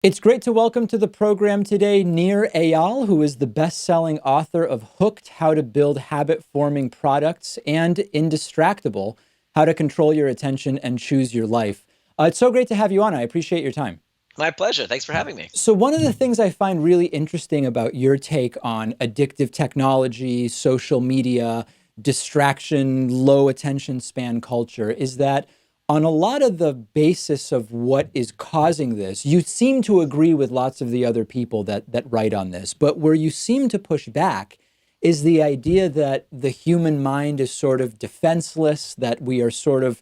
It's great to welcome to the program today Nir Eyal, who is the best-selling author of Hooked: How to Build Habit-Forming Products and Indistractable: How to Control Your Attention and Choose Your Life. It's so great to have you on. I appreciate your time. My pleasure. Thanks for having me. So one of the things I find really interesting about your take on addictive technology, social media, distraction, low attention span culture is that on a lot of the basis of what is causing this, you seem to agree with lots of the other people that write on this. But where you seem to push back is the idea that the human mind is sort of defenseless, that we are sort of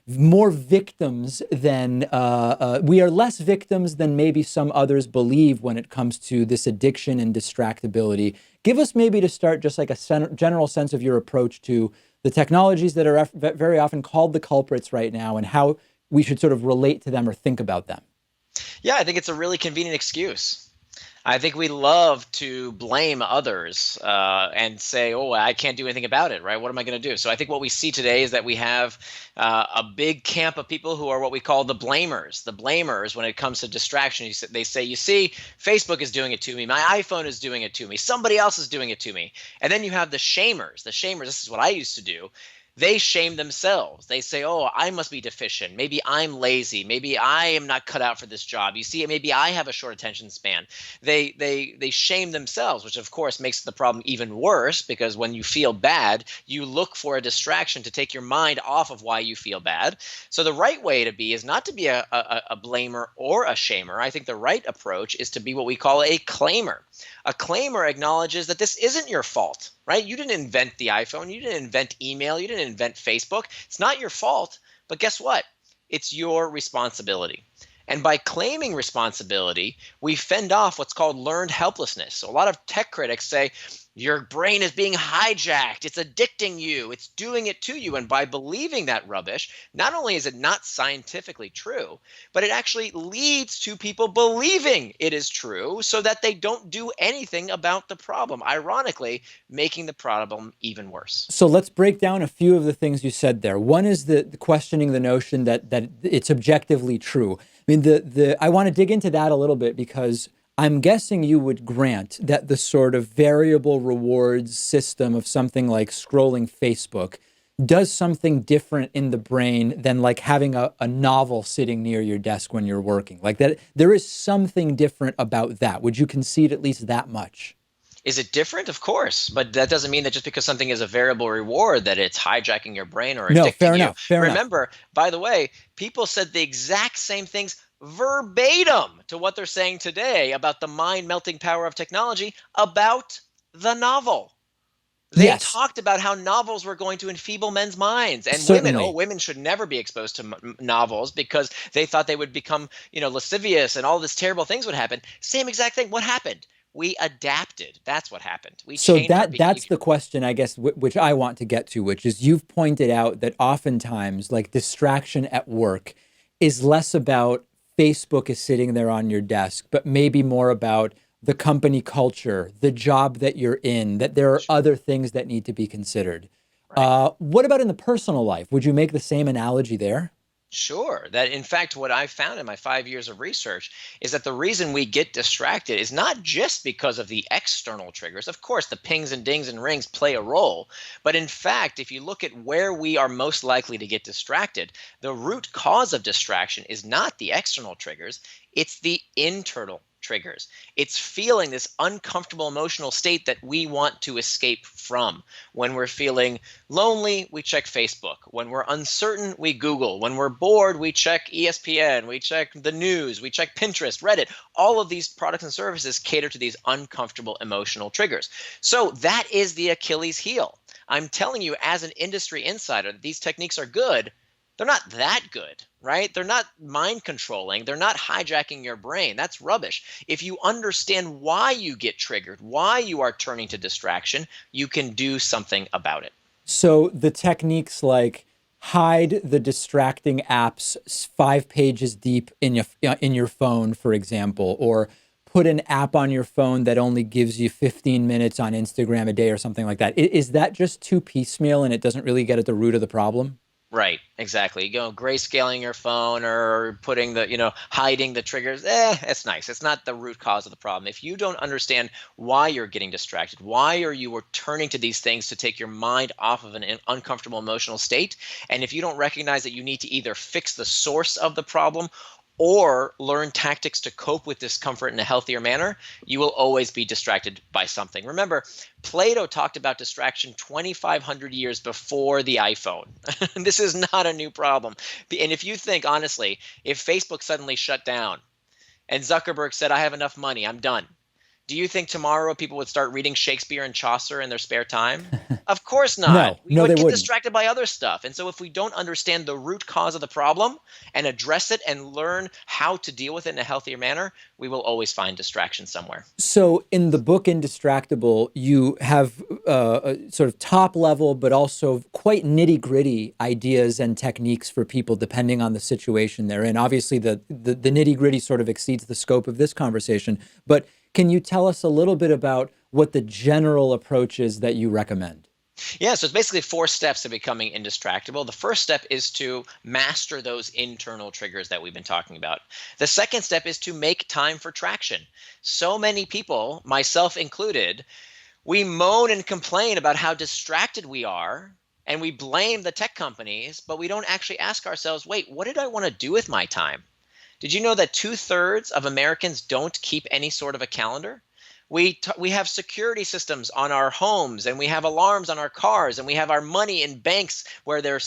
more victims than we are less victims than maybe some others believe when it comes to this addiction and distractibility. Give us maybe to start just like a general sense of your approach to the technologies that are very often called the culprits right now and how we should sort of relate to them or think about them. Yeah, I think it's a really convenient excuse. I think we love to blame others and say, "Oh, I can't do anything about it." Right? What am I going to do? So I think what we see today is that we have a big camp of people who are what we call the blamers. The blamers, when it comes to distraction, they say, "You see, Facebook is doing it to me. My iPhone is doing it to me. Somebody else is doing it to me." And then you have the shamers. The shamers. This is what I used to do. They shame themselves. They say, "Oh, I must be deficient. Maybe I'm lazy. Maybe I am not cut out for this job. You see, maybe I have a short attention span." They shame themselves, which of course makes the problem even worse because when you feel bad, you look for a distraction to take your mind off of why you feel bad. So the right way to be is not to be a blamer or a shamer. I think the right approach is to be what we call a claimer. A claimer acknowledges that this isn't your fault, right? You didn't invent the iPhone. You didn't invent email. You didn't invent Facebook. It's not your fault. But guess what? It's your responsibility. And by claiming responsibility, we fend off what's called learned helplessness. So a lot of tech critics say, your brain is being hijacked. It's addicting you. It's doing it to you. And by believing that rubbish, not only is it not scientifically true, but it actually leads to people believing it is true so that they don't do anything about the problem, ironically, making the problem even worse. So let's break down a few of the things you said there. One is the questioning the notion that it's objectively true. I mean, I want to dig into that a little bit because I'm guessing you would grant that the sort of variable rewards system of something like scrolling Facebook does something different in the brain than like having a novel sitting near your desk when you're working. Like that, there is something different about that. Would you concede at least that much? Is it different? Of course, but that doesn't mean that just because something is a variable reward that it's hijacking your brain or No, fair addicting you. enough. Fair enough. Remember, by the way, people said the exact same things verbatim to what they're saying today about the mind melting power of technology about the novel. They Yes, talked about how novels were going to enfeeble men's minds and women. Oh, certainly. women should never be exposed to novels because they thought they would become, lascivious and all these terrible things would happen. Same exact thing. What happened? We adapted. That's what happened. We So changed our that's behavior. the question, I guess, which I want to get to, which is you've pointed out that oftentimes, like distraction at work, is less about Facebook is sitting there on your desk, but maybe more about the company culture, the job that you're in, that there are Sure. other things that need to be considered. Right. What about in the personal life? Would you make the same analogy there? Sure. That, in fact, what I found in my 5 years of research is that the reason we get distracted is not just because of the external triggers. Of course, the pings and dings and rings play a role. But in fact, if you look at where we are most likely to get distracted, the root cause of distraction is not the external triggers, it's the internal triggers. It's feeling this uncomfortable emotional state that we want to escape from. When we're feeling lonely, we check Facebook. When we're uncertain, we Google. When we're bored, we check ESPN, we check the news, we check Pinterest, Reddit. All of these products and services cater to these uncomfortable emotional triggers. So that is the Achilles heel. I'm telling you, as an industry insider, that these techniques are good. They're not that good, right? They're not mind controlling. They're not hijacking your brain. That's rubbish. If you understand why you get triggered, why you are turning to distraction, you can do something about it. So the techniques like hide the distracting apps 5 pages deep in your phone, for example, or put an app on your phone that only gives you 15 minutes on Instagram a day or something like that. Is that just too piecemeal and it doesn't really get at the root of the problem? Right, exactly. Grayscaling your phone or putting hiding the triggers. It's nice. It's not the root cause of the problem. If you don't understand why you're getting distracted, why are you turning to these things to take your mind off of an uncomfortable emotional state, and if you don't recognize that you need to either fix the source of the problem or learn tactics to cope with discomfort in a healthier manner, you will always be distracted by something. Remember, Plato talked about distraction 2,500 years before the iPhone. This is not a new problem. And if you think, honestly, if Facebook suddenly shut down and Zuckerberg said, I have enough money, I'm done, do you think tomorrow people would start reading Shakespeare and Chaucer in their spare time? Of course not. No, We no, would they get wouldn't. distracted by other stuff. And so if we don't understand the root cause of the problem and address it and learn how to deal with it in a healthier manner, we will always find distraction somewhere. So in the book Indistractable, you have sort of top level, but also quite nitty gritty ideas and techniques for people depending on the situation they're in. Obviously, the nitty gritty sort of exceeds the scope of this conversation. But can you tell us a little bit about what the general approach is that you recommend? Yeah, so it's basically four steps to becoming indistractable. The first step is to master those internal triggers that we've been talking about. The second step is to make time for traction. So many people, myself included, we moan and complain about how distracted we are, and we blame the tech companies, but we don't actually ask ourselves, wait, what did I want to do with my time? Did you know that 2/3 of Americans don't keep any sort of a calendar? We have security systems on our homes, and we have alarms on our cars, and we have our money in banks where it's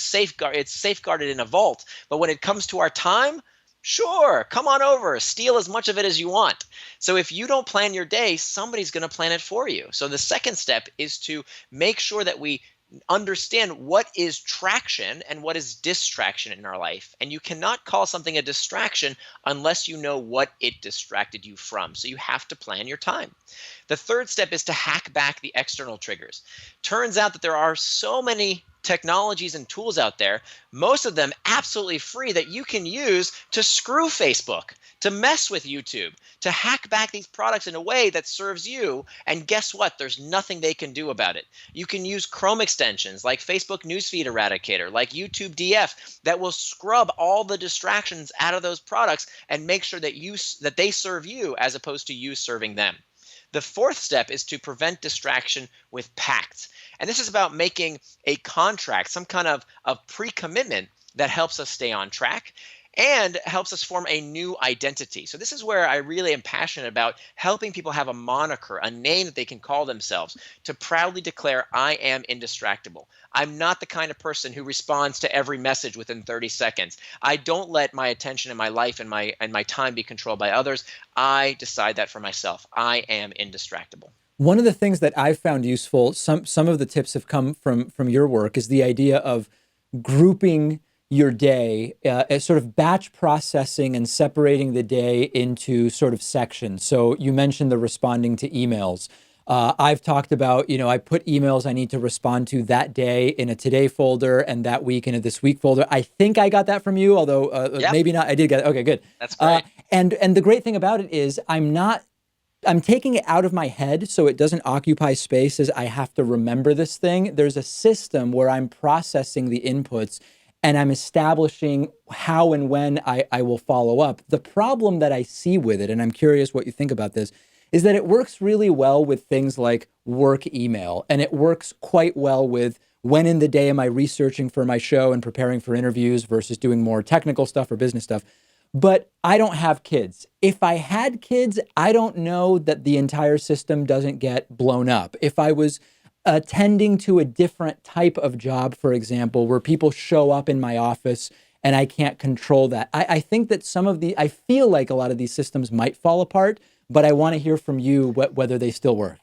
safeguarded in a vault. But when it comes to our time, sure, come on over, steal as much of it as you want. So if you don't plan your day, somebody's going to plan it for you. So the second step is to make sure that we understand what is traction and what is distraction in our life. And you cannot call something a distraction unless you know what it distracted you from. So you have to plan your time. The third step is to hack back the external triggers. Turns out that there are so many technologies and tools out there, most of them absolutely free, that you can use to screw Facebook, to mess with YouTube, to hack back these products in a way that serves you. And guess what? There's nothing they can do about it. You can use Chrome extensions like Facebook Newsfeed Eradicator, like YouTube DF, that will scrub all the distractions out of those products and make sure that they serve you as opposed to you serving them. The fourth step is to prevent distraction with pacts. And this is about making a contract, some kind of pre-commitment that helps us stay on track and helps us form a new identity. So this is where I really am passionate about helping people have a moniker, a name that they can call themselves, to proudly declare, I am indistractable. I'm not the kind of person who responds to every message within 30 seconds. I don't let my attention and my life and my time be controlled by others. I decide that for myself. I am indistractable. One of the things that I've found useful, some of the tips have come from your work, is the idea of grouping your day, as sort of batch processing and separating the day into sort of sections. So you mentioned the responding to emails. I've talked about, I put emails I need to respond to that day in a today folder and that week in a this week folder. I think I got that from you, although Yep, maybe not. I did get it. Okay, good. that's great. And the great thing about it is I'm taking it out of my head so it doesn't occupy space as I have to remember this thing. There's a system where I'm processing the inputs and I'm establishing how and when I will follow up. The problem that I see with it, and I'm curious what you think about this, is that it works really well with things like work email, and it works quite well with when in the day am I researching for my show and preparing for interviews versus doing more technical stuff or business stuff. But I don't have kids. If I had kids, I don't know that the entire system doesn't get blown up. If I was attending to a different type of job, for example, where people show up in my office and I can't control that, I think that I feel like a lot of these systems might fall apart, but I want to hear from you whether they still work.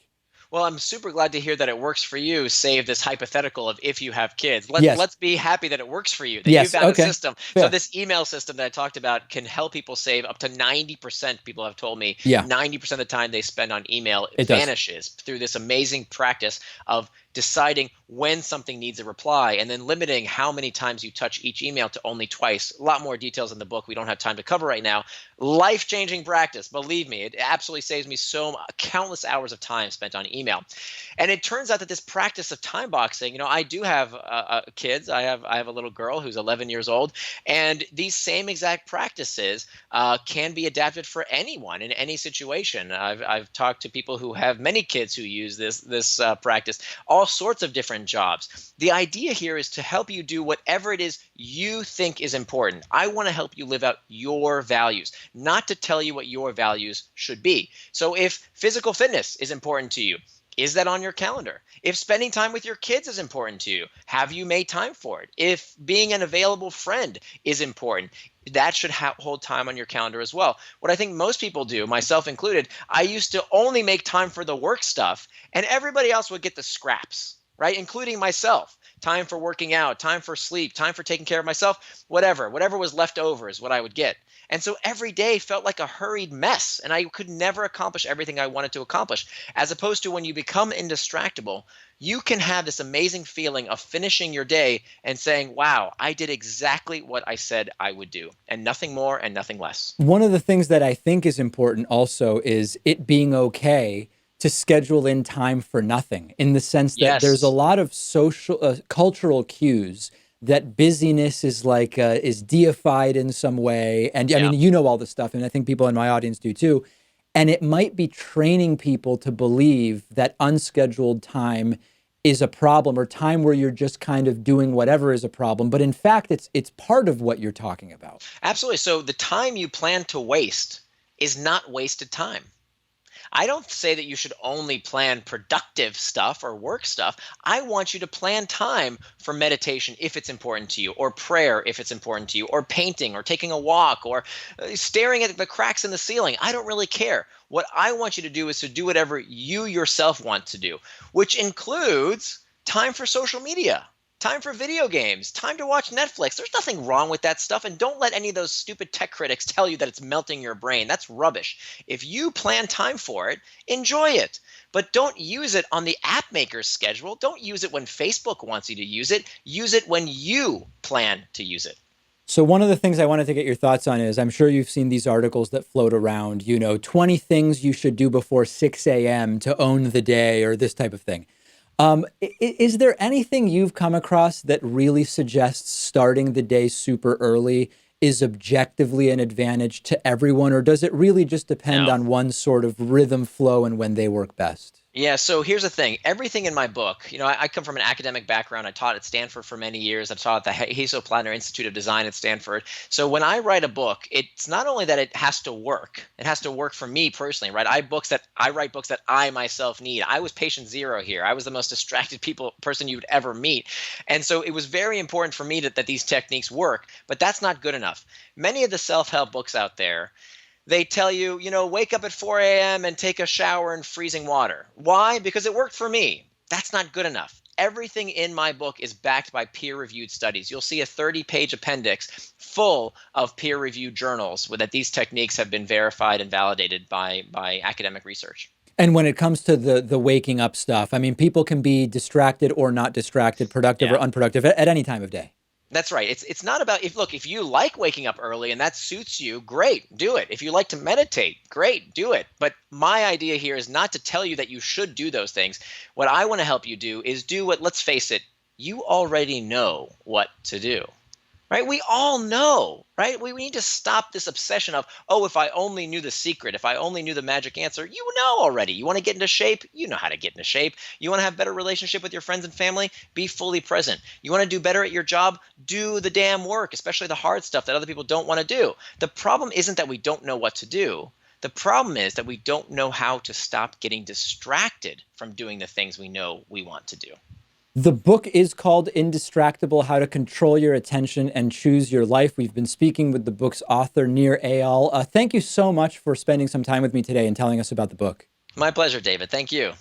Well, I'm super glad to hear that it works for you, save this hypothetical of if you have kids. Yes. Let's be happy that it works for you, that you Yes. found a Okay. system. So Yeah. this email system that I talked about can help people save up to 90%. People have told me Yeah. 90% of the time they spend on email It does. vanishes through this amazing practice of deciding when something needs a reply, and then limiting how many times you touch each email to only twice. A lot more details in the book we don't have time to cover right now. Life-changing practice. Believe me, it absolutely saves me countless hours of time spent on email. And it turns out that this practice of time boxing, I do have kids. I have a little girl who's 11 years old, and these same exact practices can be adapted for anyone in any situation. I've talked to people who have many kids who use this practice, all sorts of different jobs. The idea here is to help you do whatever it is you think is important. I want to help you live out your values, not to tell you what your values should be. So if physical fitness is important to you, is that on your calendar? If spending time with your kids is important to you, have you made time for it? If being an available friend is important, that should hold time on your calendar as well. What I think most people do, myself included, I used to only make time for the work stuff, and everybody else would get the scraps, right? Including myself. Time for working out, time for sleep, time for taking care of myself, whatever was left over is what I would get. And so every day felt like a hurried mess, and I could never accomplish everything I wanted to accomplish. As opposed to when you become indistractable, you can have this amazing feeling of finishing your day and saying, wow, I did exactly what I said I would do, and nothing more and nothing less. One of the things that I think is important also is it being okay to schedule in time for nothing, in the sense that there's a Yes. lot of cultural cues that busyness is like is deified in some way. And I Yeah. mean, you know all this stuff, and I think people in my audience do too. And it might be training people to believe that unscheduled time is a problem, or time where you're just kind of doing whatever is a problem. But in fact, it's part of what you're talking about. Absolutely. So the time you plan to waste is not wasted time. I don't say that you should only plan productive stuff or work stuff. I want you to plan time for meditation if it's important to you, or prayer if it's important to you, or painting, or taking a walk, or staring at the cracks in the ceiling. I don't really care. What I want you to do is to do whatever you yourself want to do, which includes time for social media. Time for video games, time to watch Netflix. There's nothing wrong with that stuff. And don't let any of those stupid tech critics tell you that it's melting your brain. That's rubbish. If you plan time for it, enjoy it. But don't use it on the app maker's schedule. Don't use it when Facebook wants you to use it. Use it when you plan to use it. So one of the things I wanted to get your thoughts on is, I'm sure you've seen these articles that float around, 20 things you should do before 6 a.m. to own the day, or this type of thing. Is there anything you've come across that really suggests starting the day super early is objectively an advantage to everyone, or does it really just depend No. on one sort of rhythm, flow, and when they work best? Yeah, so here's the thing. Everything in my book, I come from an academic background. I taught at Stanford for many years. I taught at the Hasso-Plattner Institute of Design at Stanford. So when I write a book, it's not only that it has to work. It has to work for me personally, right? I write books that I myself need. I was patient zero here. I was the most distracted person you would ever meet. And so it was very important for me that these techniques work, but that's not good enough. Many of the self-help books out there, they tell you, wake up at 4 a.m. and take a shower in freezing water. Why? Because it worked for me. That's not good enough. Everything in my book is backed by peer-reviewed studies. You'll see a 30-page appendix full of peer-reviewed journals that these techniques have been verified and validated by academic research. And when it comes to the waking up stuff, I mean, people can be distracted or not distracted, productive or Yeah. unproductive at any time of day. That's right. It's not about if you like waking up early and that suits you, great, do it. If you like to meditate, great, do it. But my idea here is not to tell you that you should do those things. What I want to help you do is do what, let's face it, you already know what to do. Right? We all know, right? We need to stop this obsession of, oh, if I only knew the secret, if I only knew the magic answer. You know already. You want to get into shape? You know how to get into shape. You want to have better relationship with your friends and family? Be fully present. You want to do better at your job? Do the damn work, especially the hard stuff that other people don't want to do. The problem isn't that we don't know what to do. The problem is that we don't know how to stop getting distracted from doing the things we know we want to do. The book is called Indistractable: How to Control Your Attention and Choose Your Life. We've been speaking with the book's author, Nir Eyal. Thank you so much for spending some time with me today and telling us about the book. My pleasure, David. Thank you.